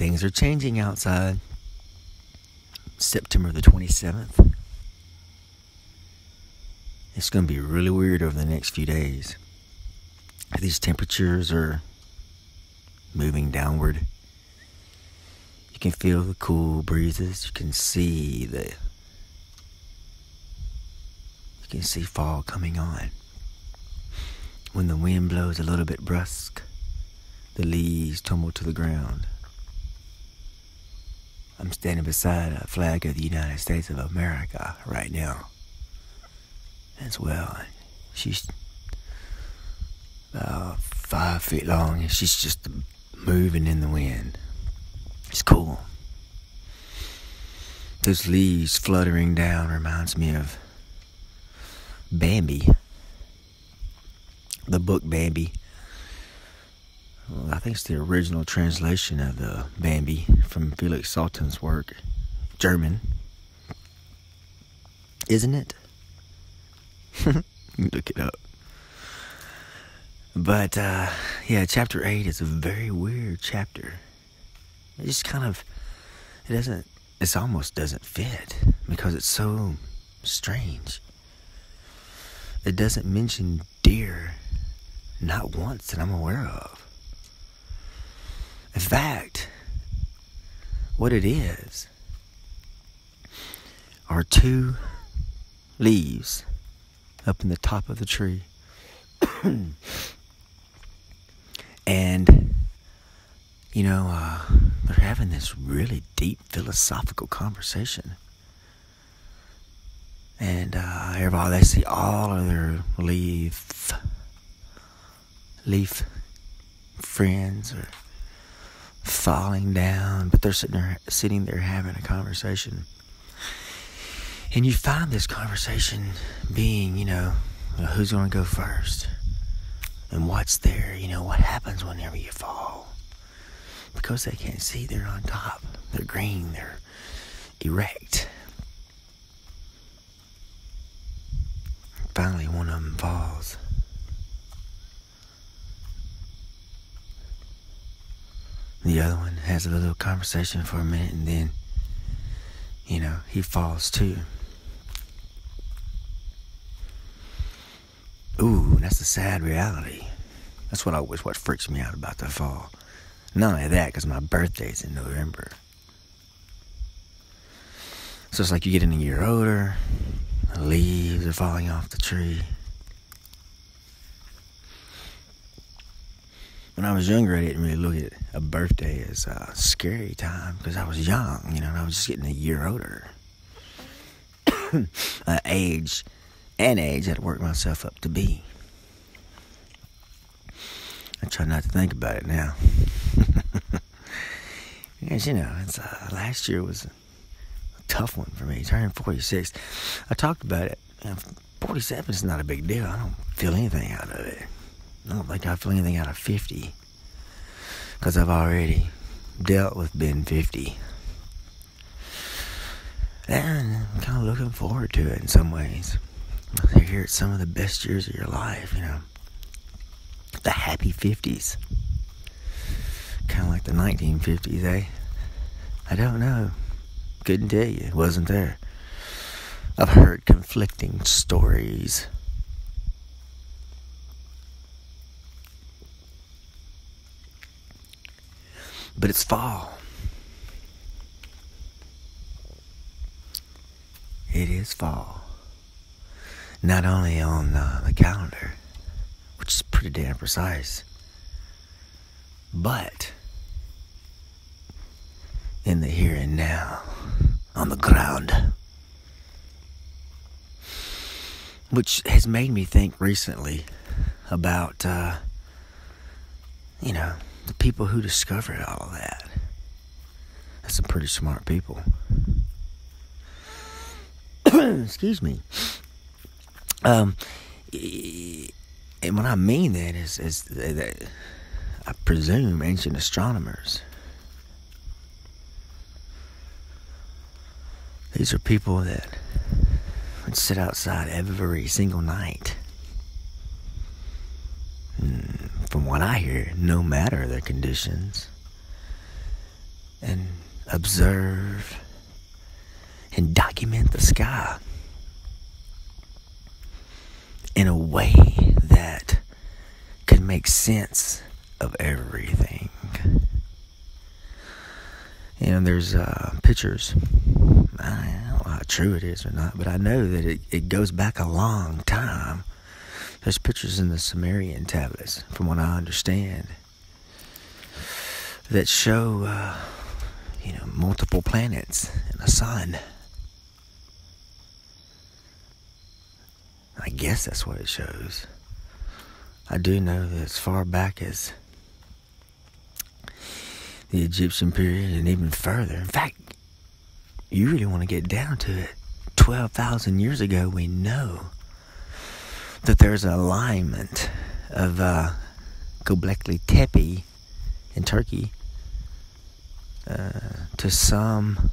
things are changing outside. September the 27th. It's going to be really weird over the next few days. These temperatures are moving downward. You can feel the cool breezes. You can see fall coming on. When the wind blows a little bit brusque, the leaves tumble to the ground. I'm standing beside a flag of the United States of America right now as well. She's about 5 feet long and she's just moving in the wind. It's cool. Those leaves fluttering down reminds me of Bambi. The book Bambi. Well, I think it's the original translation of the Bambi from Felix Salten's work. German. Isn't it? Look it up. But, yeah, chapter 8 is a very weird chapter. It just kind of, it almost doesn't fit because it's so strange. It doesn't mention deer, not once that I'm aware of. In fact, what it is are 2 leaves up in the top of the tree. And, they're having this really deep philosophical conversation. And everybody, they see all of their leaf friends are falling down, but they're sitting there having a conversation. And you find this conversation being, who's going to go first? And what's there? What happens whenever you fall? Because they can't see, they're on top. They're green, they're erect. Finally, one of them falls. The other one has a little conversation for a minute, and then, he falls too. Ooh, that's a sad reality. That's what freaks me out about the fall. Not only that, because my birthday's in November. So it's like you get in a year older, the leaves are falling off the tree. When I was younger, I didn't really look at a birthday as a scary time because I was young, and I was just getting a year older. Age I had to work myself up to be. I try not to think about it now. Because, it's last year was a tough one for me. Turning 46. I talked about it. 47 is not a big deal. I don't feel anything out of it. I don't think I feel anything out of 50. Because I've already dealt with being 50. And I'm kind of looking forward to it in some ways. I hear it's some of the best years of your life, The happy 50s. Kind of like the 1950s, eh? I don't know. Couldn't tell you. Wasn't there. I've heard conflicting stories. But it's fall. It is fall. Not only on the calendar, which is pretty damn precise, but in the here and now, on the ground. Which has made me think recently about, the people who discovered all of that. That's some pretty smart people. Excuse me. And what I mean then is that I presume ancient astronomers. These are people that would sit outside every single night. From what I hear, no matter their conditions, and observe and document the sky in a way that could make sense of everything. There's pictures. I don't know how true it is or not, but I know that it goes back a long time. There's pictures in the Sumerian tablets, from what I understand, that show, multiple planets and a sun. I guess that's what it shows. I do know that as far back as the Egyptian period and even further. In fact, you really want to get down to it. 12,000 years ago, we know that there's an alignment of Göbekli Tepe in Turkey to some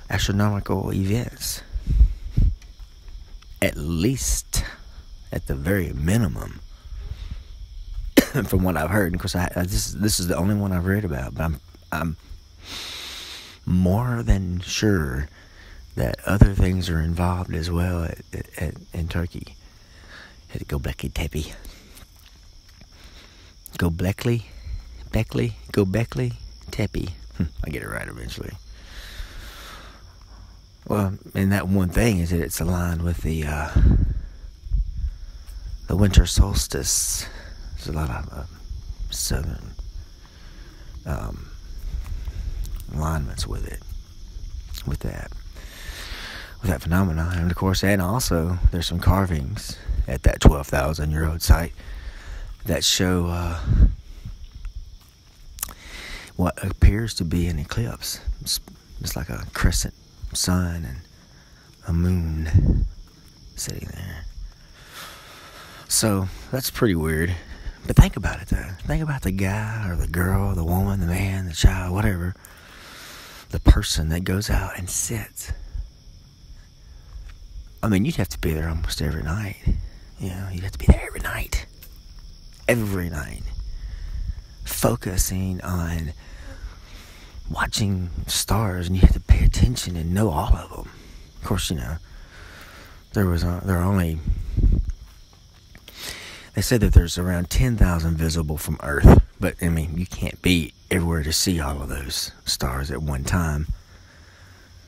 astronomical events. At least, at the very minimum, from what I've heard. Of course, this is the only one I've read about, but I'm more than sure that other things are involved as well in Turkey. At Göbekli Tepe. Göbekli Tepe. I get it right eventually. Well, and that one thing is that it's aligned with the winter solstice. There's a lot of southern alignments with that phenomenon. And of course, and also there's some carvings at that 12,000-year-old site that show what appears to be an eclipse. It's like a crescent sun and a moon sitting there. So that's pretty weird. But think about it, though. Think about the guy or the girl, the woman, the man, the child, whatever. The person that goes out and sits. I mean, you'd have to be there almost every night. You'd have to be there every night. Every night. Focusing on watching stars, and you have to pay attention and know all of them. Of course, there are only... They said that there's around 10,000 visible from Earth, but I mean, you can't be everywhere to see all of those stars at one time.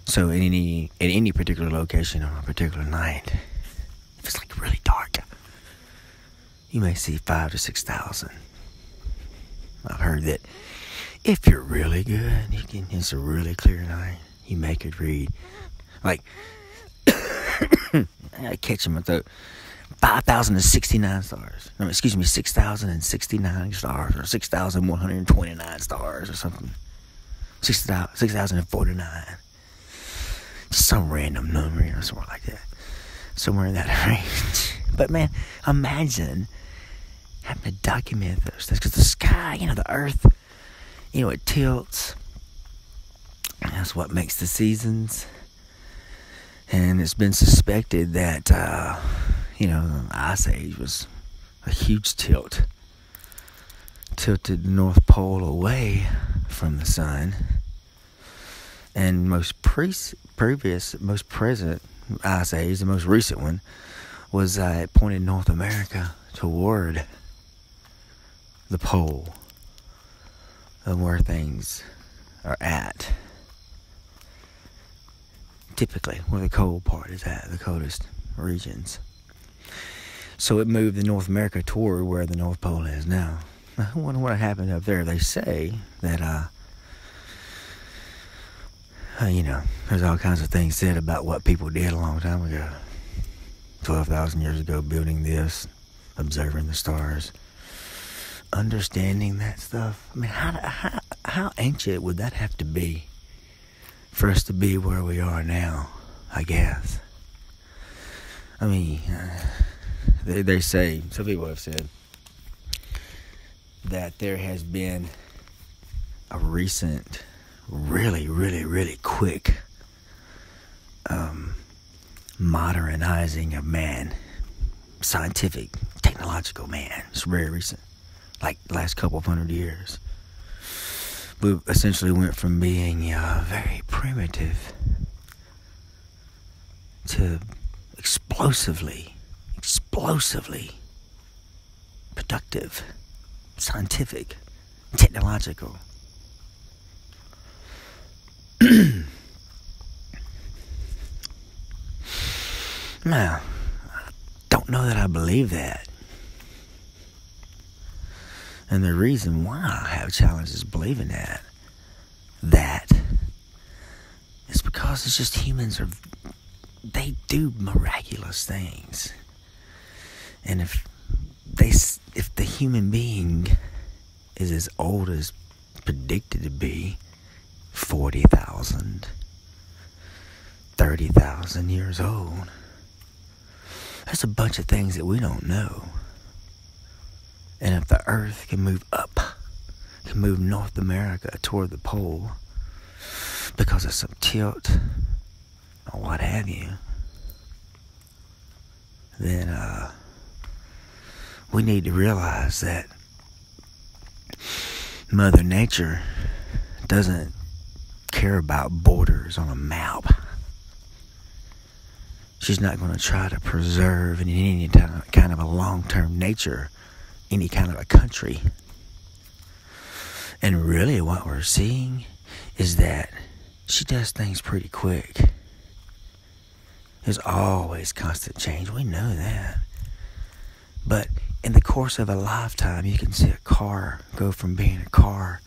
So at any particular location on a particular night, if it's like really dark, you may see 5,000 to 6,000. I've heard that if you're really good, it's a really clear night, you could read like I catch them at the 5,069 stars. No, excuse me, 6,069 stars, or 6,129 stars, or something. 6,049. Some random number, somewhere like that. Somewhere in that range. But man, imagine having to document those things. Because the sky, the earth, it tilts. That's what makes the seasons. And it's been suspected that, the Ice Age was a huge tilt. Tilted the North Pole away from the sun. And most present Ice Age, the most recent one, was it pointed North America toward the pole of where things are at. Typically, where the cold part is at, the coldest regions. So it moved the North America toward where the North Pole is now. I wonder what happened up there. They say that, there's all kinds of things said about what people did a long time ago. 12,000 years ago, building this, observing the stars, understanding that stuff. I mean, how ancient would that have to be for us to be where we are now, I guess? I mean, they say, some people have said, that there has been a recent, really, really, really quick modernizing of man, scientific, technological man. It's very recent, like the last couple of 100 years. we essentially went from being very primitive to explosively productive, scientific, technological. Now, I don't know that I believe that. And the reason why I have challenges believing that is because it's just they do miraculous things. And if the human being is as old as predicted to be, 40,000, 30,000 years old, there's a bunch of things that we don't know. And if the Earth can move up, can move North America toward the pole because of some tilt or what have you, then we need to realize that Mother Nature doesn't care about borders on a map. She's not going to try to preserve in any kind of a long-term nature any kind of a country. And really what we're seeing is that she does things pretty quick. There's always constant change. We know that. But in the course of a lifetime, you can see a car go from being a car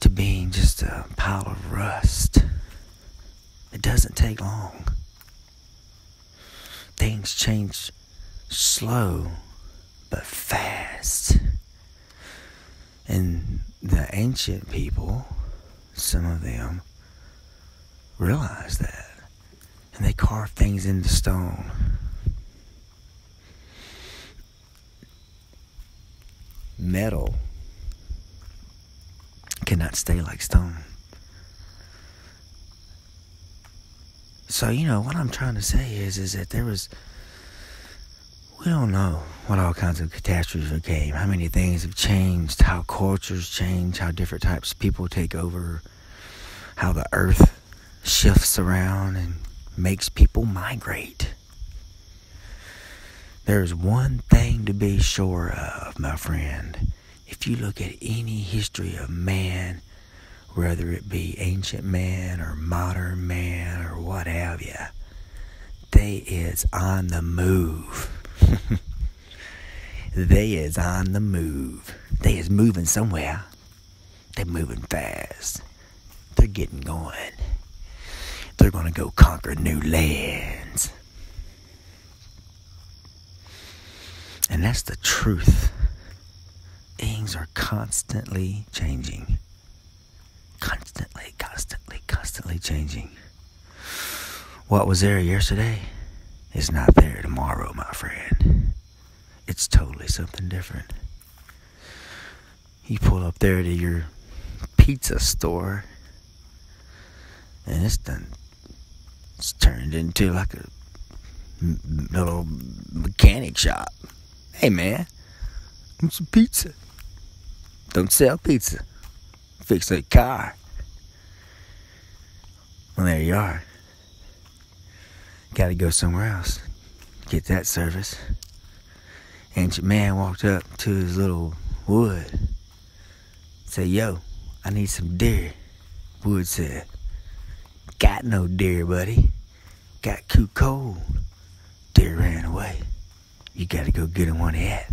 to being just a pile of rust. It doesn't take long. Things change slow but fast. And the ancient people, some of them, realized that. And they carved things into stone. Metal cannot stay like stone. So, what I'm trying to say is that we don't know what all kinds of catastrophes came, how many things have changed, how cultures change, how different types of people take over, how the earth shifts around and makes people migrate. There's one thing to be sure of, my friend. If you look at any history of man, whether it be ancient man or modern man or what have you, they is on the move. They is on the move. They is moving somewhere. They're moving fast. They're getting going. They're going to go conquer new lands. And that's the truth. Things are constantly changing. Constantly changing. What was there yesterday is not there tomorrow, my friend. It's totally something different. You pull up there to your pizza store, and it's turned into like a little mechanic shop. Hey man, want some pizza? Don't sell pizza. Fix a car. Well, there you are. Gotta go somewhere else. Get that service. Ancient man walked up to his little wood. Said, yo, I need some deer. Wood said, got no deer, buddy. Got too cold. Deer ran away. You gotta go get him one yet.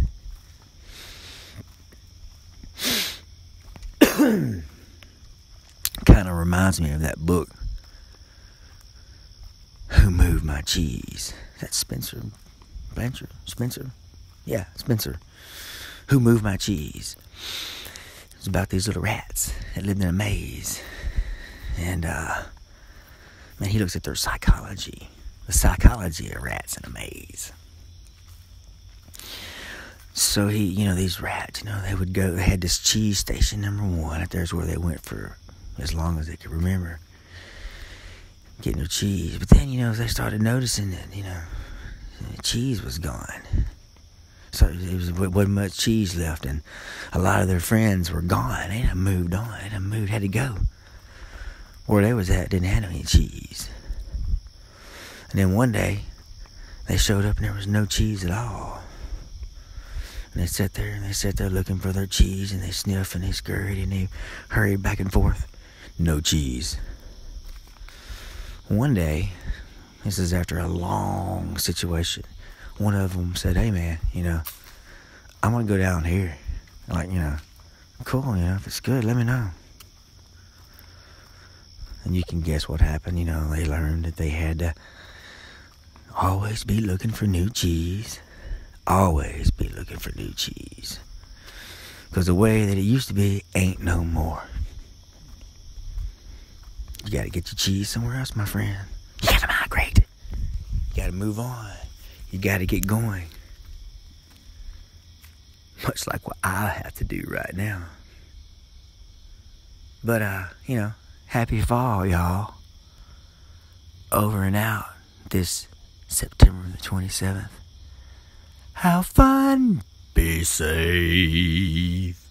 Kind of reminds me of that book, Who Moved My Cheese? Is that Spencer? Spencer? Yeah, Spencer. Who Moved My Cheese? It's about these little rats that lived in a maze. And, man, he looks at their psychology. The psychology of rats in a maze. So these rats, they would go, they had this cheese station number 1. There's where they went for as long as they could remember getting their cheese. But then, they started noticing that, cheese was gone. So it wasn't much cheese left, and a lot of their friends were gone. They done moved on. They done moved, had to go. Where they was at didn't have any cheese. And then one day, they showed up and there was no cheese at all. And they sat there looking for their cheese, and they sniffed and they scurried and they hurried back and forth. No cheese. One day, this is after a long situation, one of them said, "Hey man, I'm gonna go down here. Like, cool, if it's good, let me know." And you can guess what happened. They learned that they had to always be looking for new cheese. Always be looking for new cheese. Because the way that it used to be ain't no more. You gotta get your cheese somewhere else, my friend. You gotta migrate. You gotta move on. You gotta get going. Much like what I have to do right now. But, happy fall, y'all. Over and out this September the 27th. Have fun. Be safe.